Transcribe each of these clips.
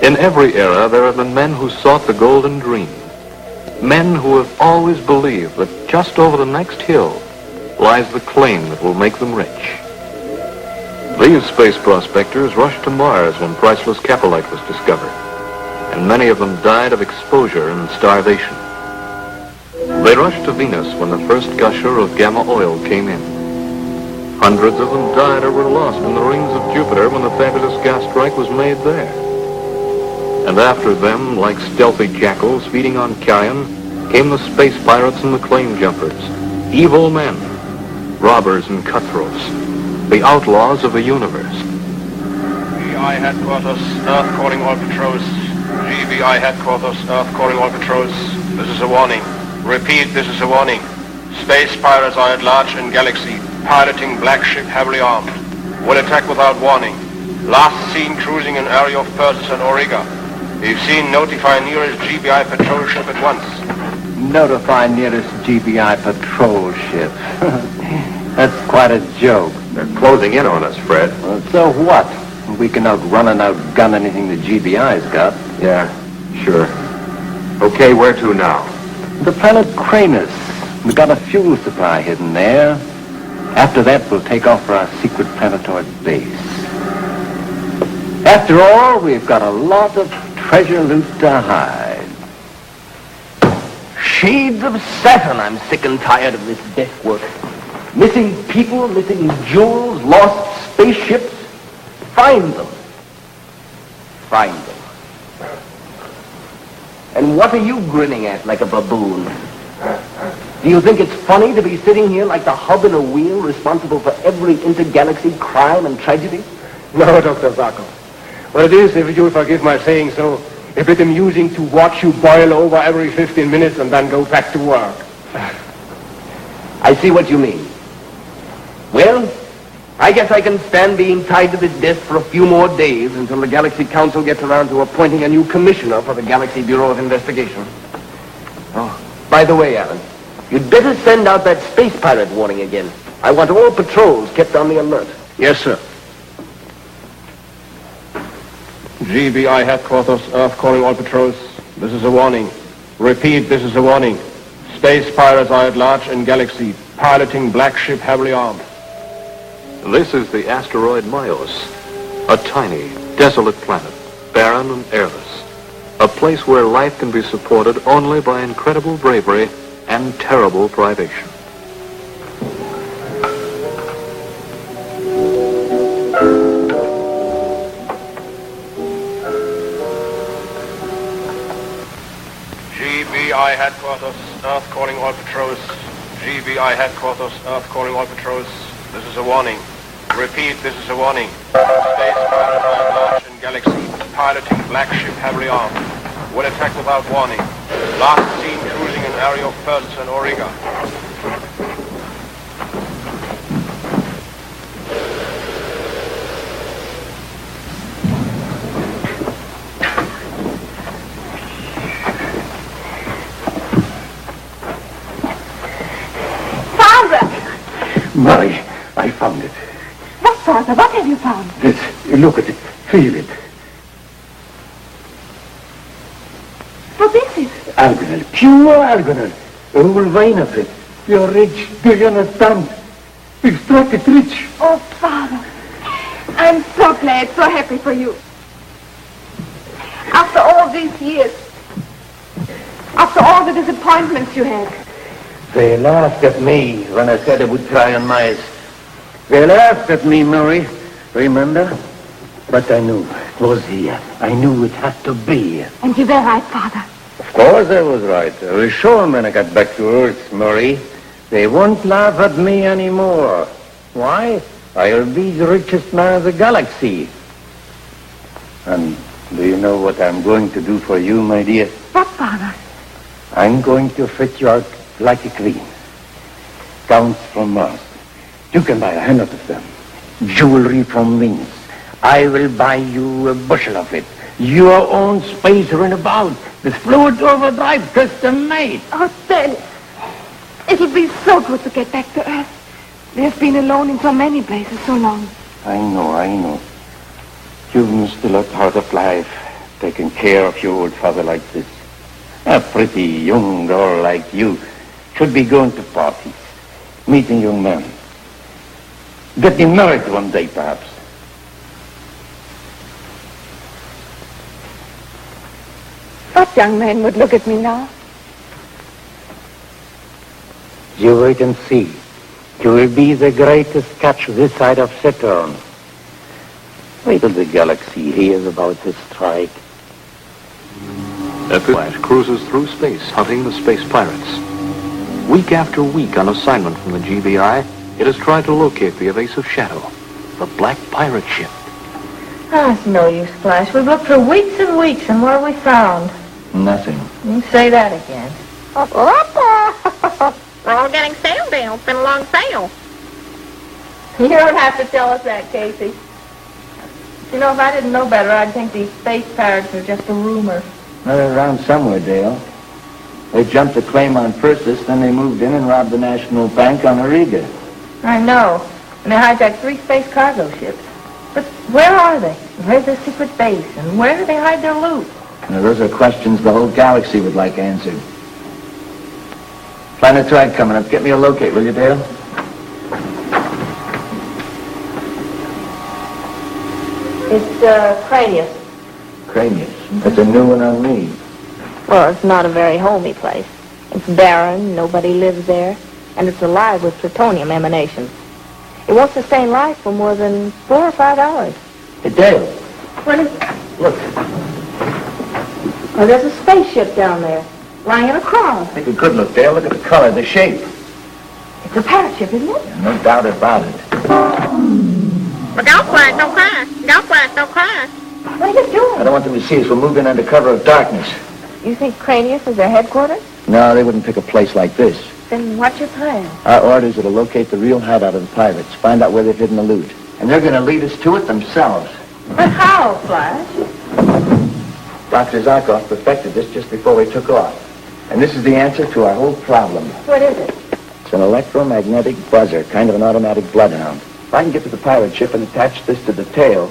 In every era, there have been men who sought the golden dream. Men who have always believed that just over the next hill lies the claim that will make them rich. These space prospectors rushed to Mars when priceless caprolite was discovered, and many of them died of exposure and starvation. They rushed to Venus when the first gusher of gamma oil came in. Hundreds of them died or were lost in the rings of Jupiter when the fabulous gas strike was made there. And after them, like stealthy jackals feeding on carrion, came the space pirates and the claim jumpers, evil men, robbers and cutthroats, the outlaws of the universe. GBI headquarters, Earth calling all patrols. GBI headquarters, Earth calling all patrols. This is a warning. Repeat, this is a warning. Space pirates are at large in galaxy, piloting black ship heavily armed. Will attack without warning. Last seen cruising in area of Persis and Auriga. If seen, notify nearest GBI patrol ship at once. Notify nearest GBI patrol ship. That's quite a joke. They're closing in on us, Fred. Well, so what? We can outrun and outgun anything the GBI's got. Yeah, sure. Okay, where to now? The planet Cranus. We've got a fuel supply hidden there. After that, we'll take off for our secret planetoid base. After all, we've got a lot of treasure loot to hide. Shades of Saturn, I'm sick and tired of this death work. Missing people, missing jewels, lost spaceships. Find them. Find them. And what are you grinning at like a baboon? Do you think it's funny to be sitting here like the hub in a wheel responsible for every intergalaxy crime and tragedy? No, Dr. Zarko. Well, it is, if you'll forgive my saying so, a bit amusing to watch you boil over every 15 minutes and then go back to work. I see what you mean. Well, I guess I can stand being tied to this desk for a few more days until the Galaxy Council gets around to appointing a new commissioner for the Galaxy Bureau of Investigation. Oh, by the way, Alan, you'd better send out that space pirate warning again. I want all patrols kept on the alert. Yes, sir. GBI headquarters, Earth calling all patrols. This is a warning. Repeat, this is a warning. Space pirates are at large in galaxy, piloting black ship heavily armed. This is the asteroid Myos, a tiny, desolate planet, barren and airless, a place where life can be supported only by incredible bravery and terrible privation. GBI headquarters, Earth calling all patrols. GBI headquarters, Earth calling all patrols. This is a warning. Repeat, this is a warning. Space pirates are at large in galaxy, piloting black ship heavily armed. Will attack without warning. Last seen cruising in area of Persis and Auriga. Murray, I found it. What, Father? What have you found? This. Look at it. Feel it. What is it? Algonel. Pure algonel. A whole vein of it. You're rich. Do you understand? We've struck it rich. Oh, Father. I'm so glad, so happy for you. After all these years, after all the disappointments you had, They laughed at me when I said I would try on Mars. They laughed at me, Murray. Remember? But I knew it was here. I knew it had to be here. and you were right, Father. Of course I was right. I was sure when I got back to Earth, Murray. They won't laugh at me anymore. Why? I'll be the richest man of the galaxy. And do you know what I'm going to do for you, my dear? What, Father? I'm going to fit you out like a queen. Gowns from Mars. You can buy 100 of them. Jewelry from Venus. I will buy you a bushel of it. Your own space runabout. With fluid overdrive custom made. Oh, Daddy. It'll be so good to get back to Earth. We've been alone in so many places so long. I know. You've missed a lot out of life. taking care of your old father like this. A pretty young girl like you should be going to parties, meeting young men. Getting married one day, perhaps. What young man would look at me now? You wait and see. You will be the greatest catch this side of Saturn. Wait till the galaxy hears about this strike. The Flash cruises through space, hunting the space pirates. Week after week on assignment from the GBI, it has tried to locate the evasive Shadow, the black pirate ship. Oh, it's no use, Flash. We've looked for weeks and weeks, and what have we found? Nothing. You say that again. We're all getting sailed down. It's been a long sail. You don't have to tell us that, Casey. You know, if I didn't know better, I'd think these space pirates are just a rumor. Well, they're around somewhere, Dale. They jumped the claim on Persis, then they moved in and robbed the National Bank on Ariga. I know. And they hijacked 3 space cargo ships. But where are they? Where's their secret base? And where do they hide their loot? Now, those are questions the whole galaxy would like answered. Planetoid coming up. Get me a locate, will you, Dale? It's, Cranius. Cranius. That's a new one on me. Well, it's not a very homey place. It's barren, nobody lives there, and it's alive with plutonium emanations. It won't sustain life for more than 4 or 5 hours. Hey, Dale. What is it? Look. Oh, there's a spaceship down there, lying in a cross. Take a good look, Dale. Look at the color, the shape. It's a pirate ship, isn't it? Yeah, no doubt about it. But don't crash, don't crash. Don't crash, don't crash. What are you doing? I don't want them to see us. We're moving under cover of darkness. You think Cranius is their headquarters? No, they wouldn't pick a place like this. Then what's your plan? Our orders are to locate the real hideout of the pirates, find out where they've hidden the loot. And they're going to lead us to it themselves. But how, Flash? Dr. Zarkov perfected this just before we took off. And this is the answer to our whole problem. What is it? It's an electromagnetic buzzer, kind of an automatic bloodhound. If I can get to the pirate ship and attach this to the tail,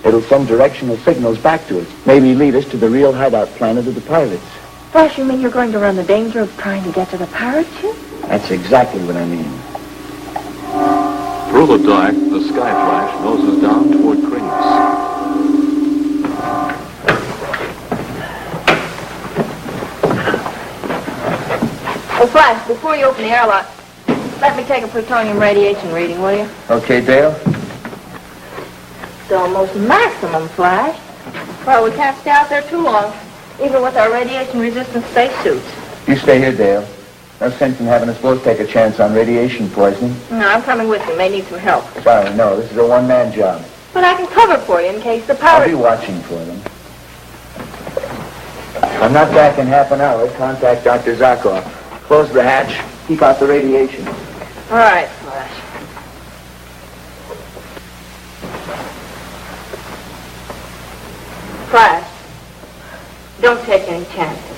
it'll send directional signals back to us. Maybe lead us to the real hideout planet of the pirates. Flash, you mean you're going to run the danger of trying to get to the pirate ship? That's exactly what I mean. Through the dark, the Sky Flash noses down toward Cranius. Oh, Flash, before you open the airlock, let me take a plutonium radiation reading, will you? Okay, Dale? It's almost maximum, Flash. Well, we can't stay out there too long, even with our radiation-resistant spacesuits. You stay here, Dale. No sense in having us both take a chance on radiation poisoning. No, I'm coming with you. May need some help. Sorry, no. This is a one-man job. But I can cover for you in case the I'll be pirates... watching for them. If I'm not back in half an hour, contact Dr. Zarkov. Close the hatch. Keep out the radiation. All right, Flash. Flash, don't take any chances.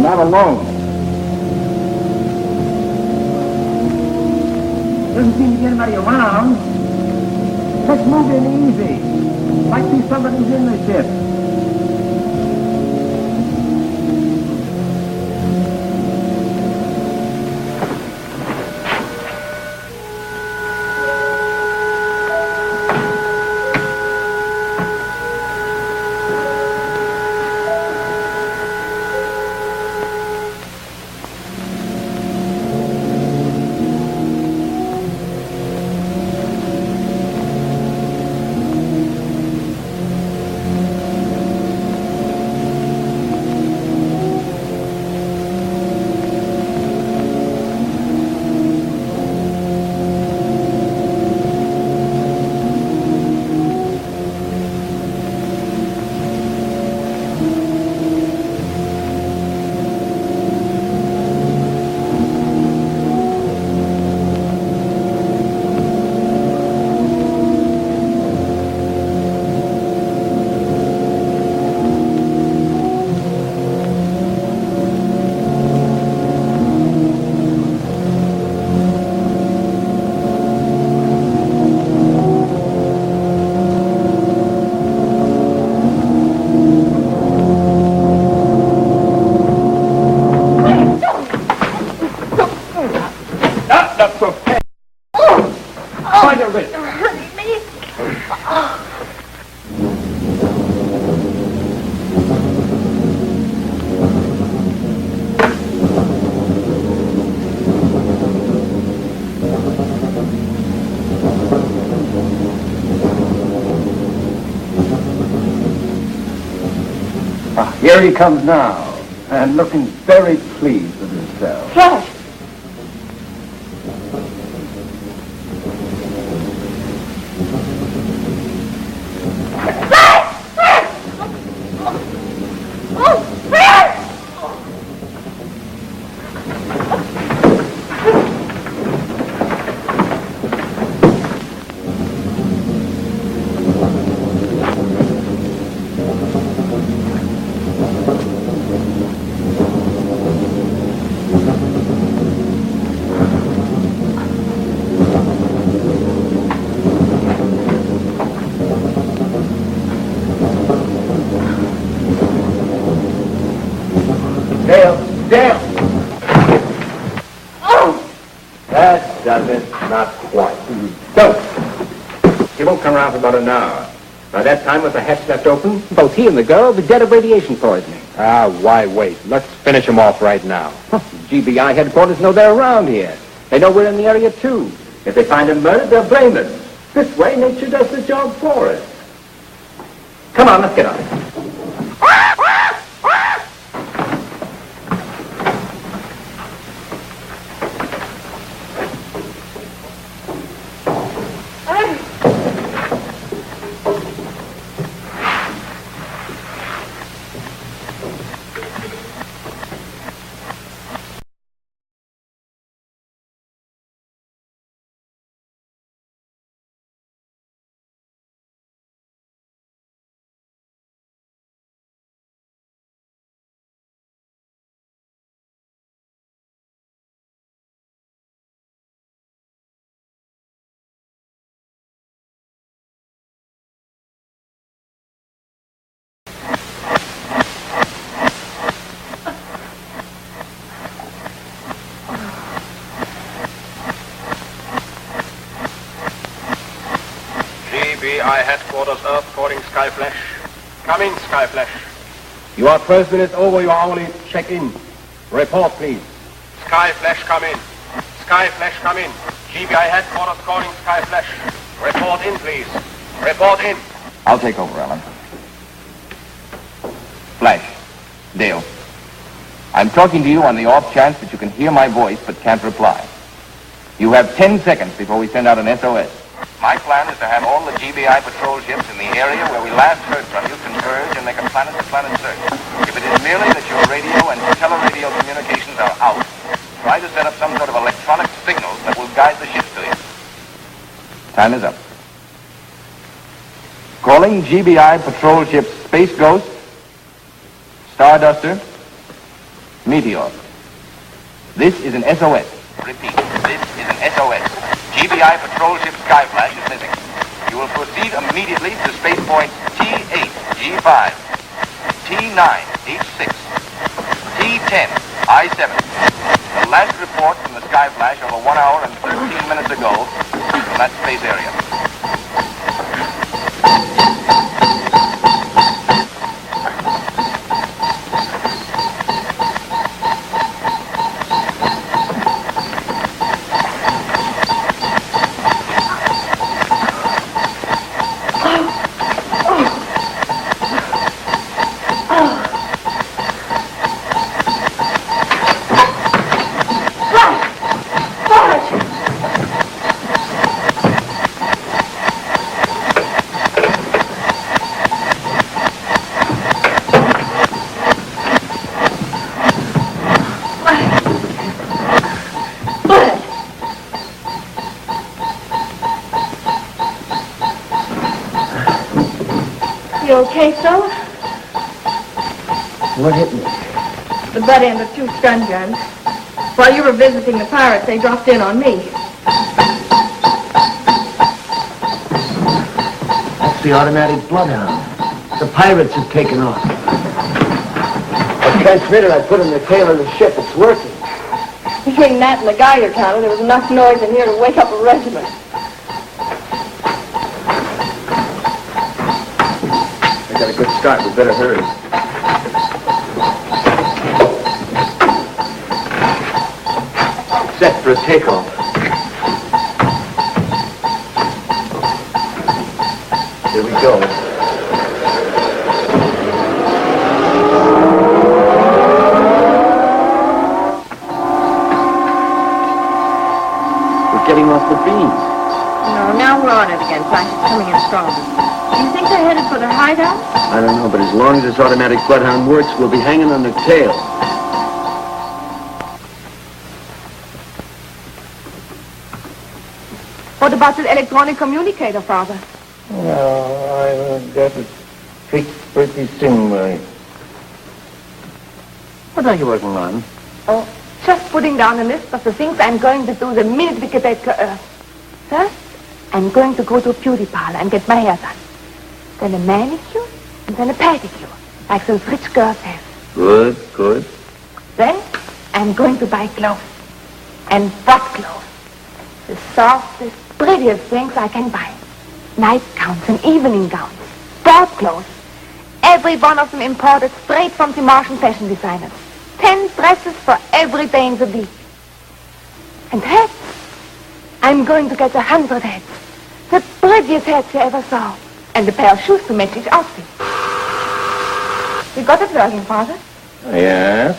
Not alone. Doesn't seem to get anybody around. Let's move in easy. Might be somebody's in the ship. by your wrist. Hurting me. Here he comes now, and looking very pleased with himself. Flash! Dale! Oh! That does it. Not quite. Don't. He won't come around for about an hour. By that time, with the hatch left open, both he and the girl will be dead of radiation poisoning. Why wait? Let's finish him off right now. GBI headquarters know they're around here. They know we're in the area, too. If they find him murdered, they'll blame us. This way, nature does the job for us. Come on, let's get on it. GBI headquarters, Earth calling Skyflash. Come in, Skyflash. You are 12 minutes over your hourly check-in. Report, please. Skyflash, come in. Skyflash, come in. GBI headquarters calling Skyflash. Report in, please. Report in. I'll take over, Alan. Flash. Dale. I'm talking to you on the off chance that you can hear my voice but can't reply. You have 10 seconds before we send out an SOS. My plan is to have all the GBI patrol ships in the area where we last heard from you converge and make a planet-to-planet search. If it is merely that your radio and teleradio communications are out, try to set up some sort of electronic signals that will guide the ships to you. Time is up. Calling GBI patrol ships Space Ghost, Starduster, Meteor. This is an SOS. Repeat, this is an SOS. GBI patrol ship Skyflash is missing. You will proceed immediately to spacepoint T8, G5, T9, H6, T10, I7. The last report from the Skyflash over 1 hour and 13 minutes ago from that space area. You okay, fella? What hit me? The butt end of 2 stun guns. While you were visiting the pirates, they dropped in on me. That's the automatic bloodhound. The pirates have taken off. The transmitter I put in the tail of the ship, it's working. Between that and the Geiger counter, there was enough noise in here to wake up a regiment. got a good start. We better hurry. Set for a takeoff. Here we go. We're getting off the beams. No, now we're on it again. Flash is coming in strong. Do you think they're headed for their hideout? I don't know, but as long as this automatic bloodhound works, we'll be hanging on their tail. What about the electronic communicator, Father? Well, I will get it fixed pretty soon, Mary. What are you working on? Oh, just putting down a list of the things I'm going to do the minute we get back to Earth. First, I'm going to go to a beauty parlor and get my hair done. Then a manicure, and then a pedicure, like those rich girls have. Good, good. Then, I'm going to buy clothes. And what clothes? The softest, prettiest things I can buy. Nightgowns and evening gowns. Sport clothes. Every one of them imported straight from the Martian fashion designers. 10 dresses for every day in the week. And hats. I'm going to get 100 hats. The prettiest hats you ever saw. And a pair of shoes to match each outfit. You got it working, Father? Yes.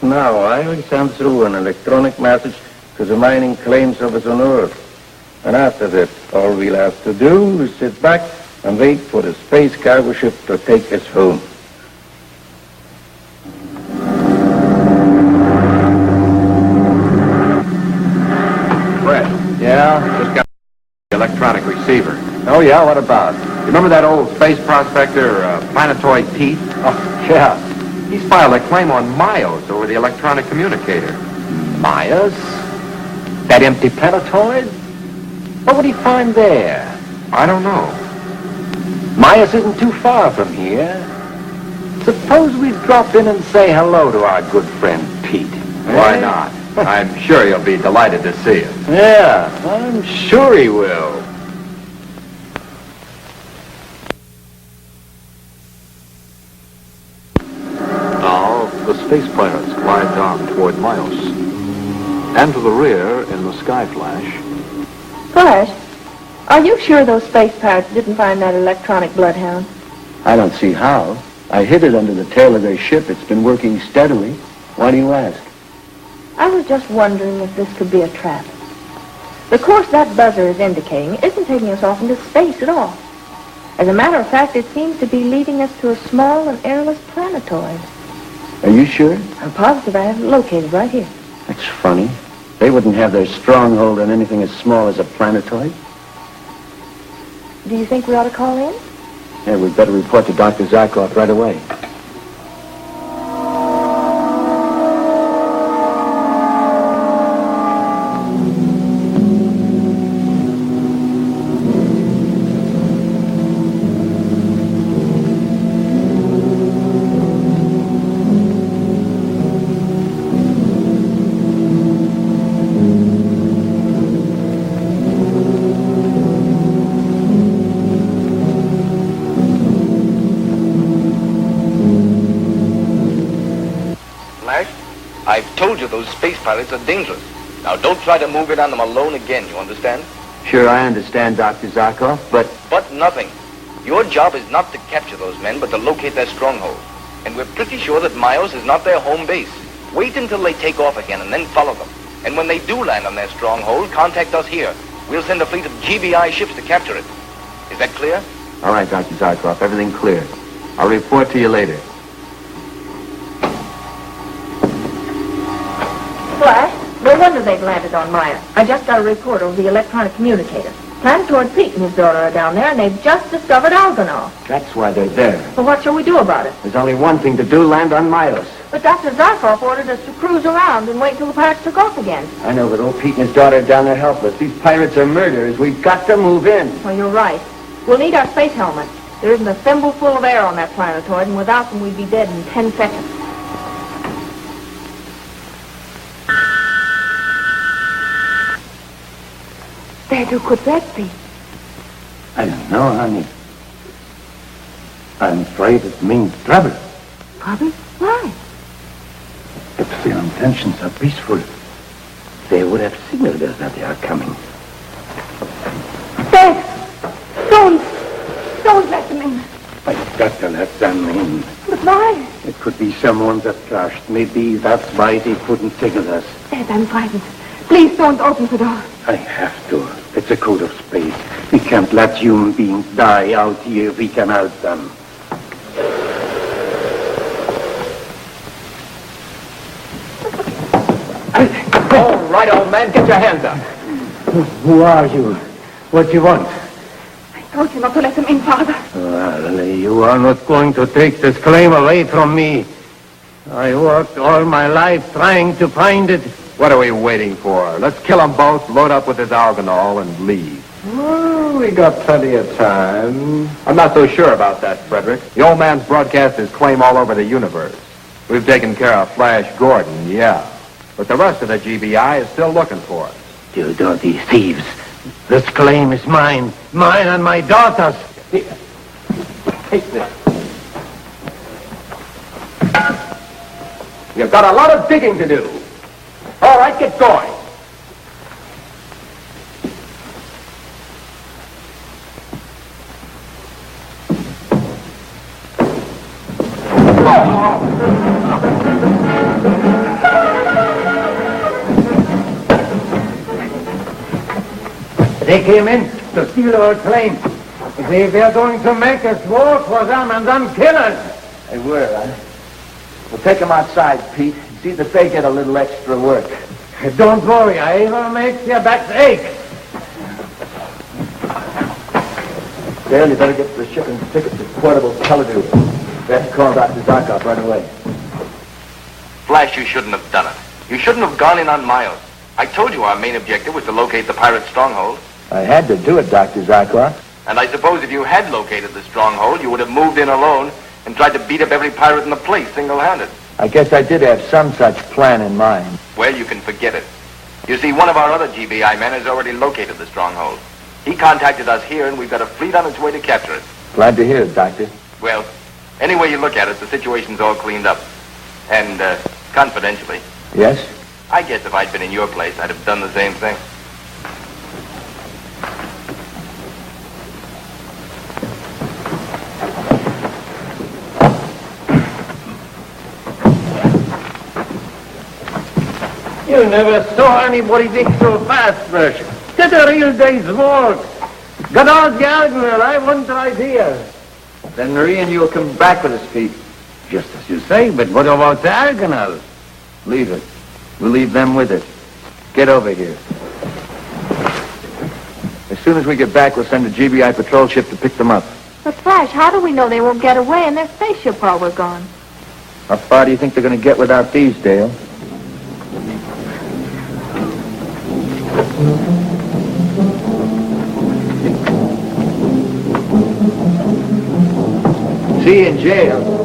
Now I will send through an electronic message to the mining claim service on Earth. And after that, all we'll have to do is sit back and wait for the space cargo ship to take us home. Fred. Yeah? Just got the electronic receiver. Oh, yeah? What about? You remember that old space prospector, Planetoid Pete? Oh, yeah. He's filed a claim on Mios over the electronic communicator. Myers? That empty planetoid? What would he find there? I don't know. Myers isn't too far from here. Suppose we drop in and say hello to our good friend Pete. Why not? I'm sure you'll be delighted to see him. Yeah, I'm sure he will. Now, the space pirates glide down toward Mios. And to the rear, in the sky flash, Flash, are you sure those space pirates didn't find that electronic bloodhound? I don't see how. I hid it under the tail of their ship. It's been working steadily. Why do you ask? I was just wondering if this could be a trap. The course that buzzer is indicating isn't taking us off into space at all. As a matter of fact, it seems to be leading us to a small and airless planetoid. Are you sure? I'm positive I have it located right here. That's funny. They wouldn't have their stronghold on anything as small as a planetoid. Do you think we ought to call in? Yeah, we'd better report to Dr. Zarkov right away. I've told you those space pirates are dangerous. Now, don't try to move in on them alone again, you understand? Sure, I understand, Dr. Zarkov, but... But nothing. Your job is not to capture those men, but to locate their stronghold. And we're pretty sure that Mios is not their home base. Wait until they take off again and then follow them. And when they do land on their stronghold, contact us here. We'll send a fleet of GBI ships to capture it. Is that clear? All right, Dr. Zarkov, everything clear. I'll report to you later. Flash, no wonder they've landed on Maya. I just got a report over the electronic communicator. Planetoid Pete and his daughter are down there, and they've just discovered Algernon. That's why they're there. Well, what shall we do about it? There's only one thing to do, land on Mios. But Dr. Zarkov ordered us to cruise around and wait till the pirates took off again. I know, but old Pete and his daughter are down there helpless. These pirates are murderers. We've got to move in. Well, you're right. We'll need our space helmets. There isn't a thimble full of air on that planetoid, and without them we'd be dead in 10 seconds. Dad, who could that be? I don't know, honey. I'm afraid it means trouble. Trouble? Why? If their intentions are peaceful, they would have signaled us that they are coming. Dad! Don't let them in. I've got to let them in. But why? It could be someone that crashed. Maybe that's why they couldn't signal us. Dad, I'm frightened. Please don't open the door. I have to. It's a code of space. We can't let human beings die out here if we can help them. All right, old man, get your hands up. Who are you? What do you want? I told you not to let them in, Father. Well, you are not going to take this claim away from me. I worked all my life trying to find it. What are we waiting for? Let's kill them both, load up with this alcohol, and leave. Well, we got plenty of time. I'm not so sure about that, Frederick. The old man's broadcast his claim all over the universe. We've taken care of Flash Gordon, yeah. But the rest of the GBI is still looking for us. You dirty thieves. This claim is mine. Mine and my daughter's. Here, take this. You've got a lot of digging to do. All right, get going. They came in to steal our claim. They're going to make us work for them and then kill us. They were, We'll take them outside, Pete. See that they get a little extra work. Don't worry, I will make your backs ache. Dale, you better get the shipping ticket to portable television. We have to call Dr. Zarkov right away. Flash, you shouldn't have done it. You shouldn't have gone in on Miles. I told you our main objective was to locate the pirate stronghold. I had to do it, Dr. Zarkov. And I suppose if you had located the stronghold, you would have moved in alone and tried to beat up every pirate in the place single-handed. I guess I did have some such plan in mind. Well, you can forget it. You see, one of our other GBI men has already located the stronghold. He contacted us here, and we've got a fleet on its way to capture it. Glad to hear it, Doctor. Well, any way you look at it, the situation's all cleaned up. And, confidentially, Yes? I guess if I'd been in your place, I'd have done the same thing. You never saw anybody dig so fast, Fresh. Did a real day's work. Got all the argument. I want the idea. Then Marie and you'll come back with us, Pete. Just as you say, but what about the Argonauts? Leave it. We'll leave them with it. Get over here. As soon as we get back, we'll send a GBI patrol ship to pick them up. But Flash, how do we know they won't get away in their spaceship while we're gone? How far do you think they're going to get without these, Dale? See you in jail.